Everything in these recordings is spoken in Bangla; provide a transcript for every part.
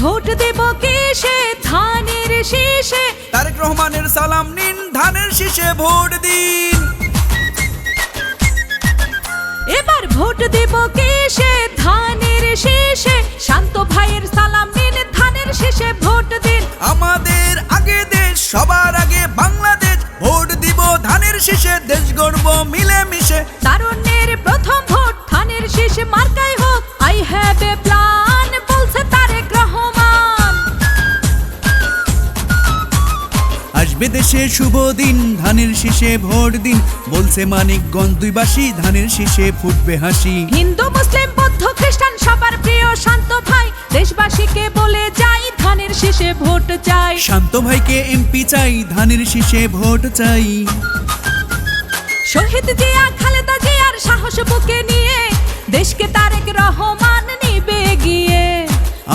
ভোট দেব কিসে ধানের শীষে তারেক রহমানের সালাম নিন ধানের শীষে ভোট দিন এবার ভোট দেব কিসে ধানের শীষে শান্ত ভাইয়ের সালাম নিন ধানের শীষে ভোট দিন আমাদের আগে দেশ সবার আগে বাংলাদেশ ভোট দিব ধানের শীষে দেশ গড়ব মিলে মিশে তারুণ্যের প্রথম ভোট ধানের শীষ মার্কাই হোক আই হ্যাভ এ প্ল্যান বলছে তারেক রহমান আসবে দেশে শুভ দিন ধানের শীষে ভোট দিন বলছে মানিকগঞ্জ দুইবাসী ধানের শীষে ফুটবে হাসি হিন্দু মুসলিম বৌদ্ধ খ্রিস্টান সবার প্রিয় শান্ত ভাই দেশবাসীকে বলে যাই ধানের শীষে ভোট চাই শান্ত ভাইকে এমপি চাই ধানের শীষে ভোট চাই শহীদ জিয়া খালেদা জিয়ার সাহস বুকে নিয়ে দেশকে তারেক রহমান নিবে গিয়ে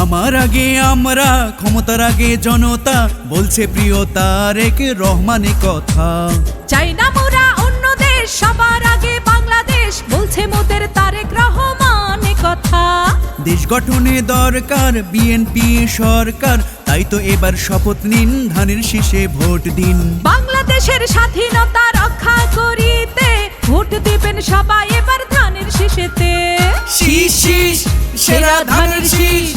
আমার আগে আমরা ক্ষমতার আগে জনতা বলছে প্রিয় তারেক রহমানের কথা চাই না মোরা অন্য দেশ সবার আগে বাংলাদেশ বলছে মোদের তারেক রহমান কথা দেশ গঠনে দরকার বিএনপি সরকার তাই তো এবার শপথ নিন ধানের শীষে ভোট দিন বাংলাদেশের স্বাধীনতা রক্ষা করিতে ভোট দিবেন সবাই এবার ধানের শীষেতে শীষ শীষ সেরা ধানের শীষ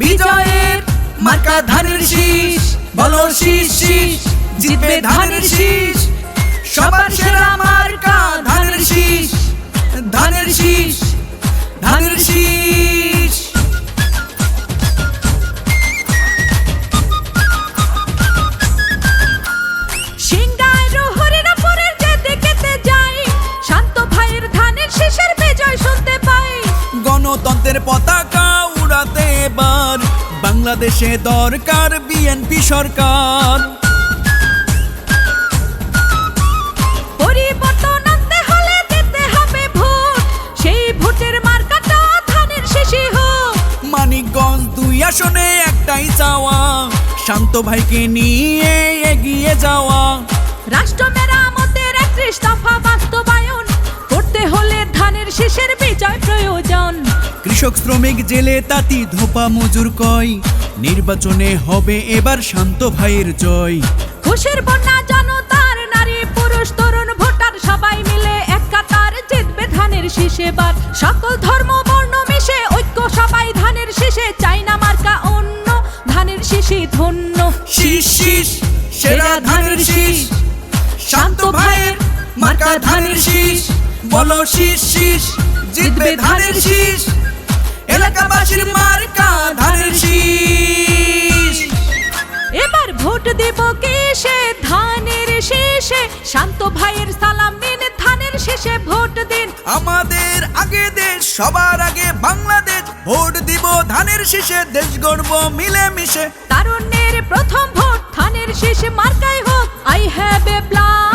বিজয়ের মার্কা ধানের শীষ বলো শীষ শীষ জিতবে ধানের শীষ সবার সেরা মার্কা ধানের শীষ ধানের শীষ ধানের শীষ সিংগাই হরিরাপুরের যেদিকেতে যাই শান্ত ভাইয়ের ধানের শীষের বিজয় শুনতে পাই গণতন্ত্রের পতাকা উড়াতে এবার বাংলাদেশে দরকার বিএনপি সরকার পরিবর্তন আনতে হলে দিতে হবে ভোট সেই ভোটের মার্কাটা ধানের শীষই হোক মানিকগঞ্জ দুই আসনে একটাই চাওয়া শান্ত ভাইকে নিয়ে এগিয়ে যাওয়া রাষ্ট্র মেরামতের ৩১ দফা বাস্তবায়ন করতে হলে ধানের শীষের বিজয় প্রয়োজন কৃষক শ্রমিক জেলে তাঁতি ধোপা মজুর কয় নির্বাচনে হবে এবার শান্ত ভাইয়ের জয় খুশির বন্যা জনতার নারী পুরুষ তরুণ ভোটার সবাই মিলে এক কাতার জিতবে ধানের শীষে এবার সকল ধর্ম বর্ণ মিশে ঐক্য সবাই ধানের শীষে চাই না মার্কা অন্য ধানের শীষই ধন্য শীষ শীষ সেরা ধানের শীষ শান্ত ভাইয়ের মার্কা ধানের শীষ বলো শীষ শীষ জিতবে ধানের শীষ এলাকাবাসীর মার্কা ধানের শীষ এবার ভোট দেব কিসে ধানের শীষে শান্ত ভাইয়ের সালাম নিন ধানের শীষে ভোট দিন আমাদের আগে দেশ সবার আগে বাংলাদেশ ভোট দিব ধানের শীষে দেশ গড়ব মিলে মিশে তারুণ্যের প্রথম ভোট ধানের শীষ মার্কাই হোক আই হ্যাভ এ প্ল্যান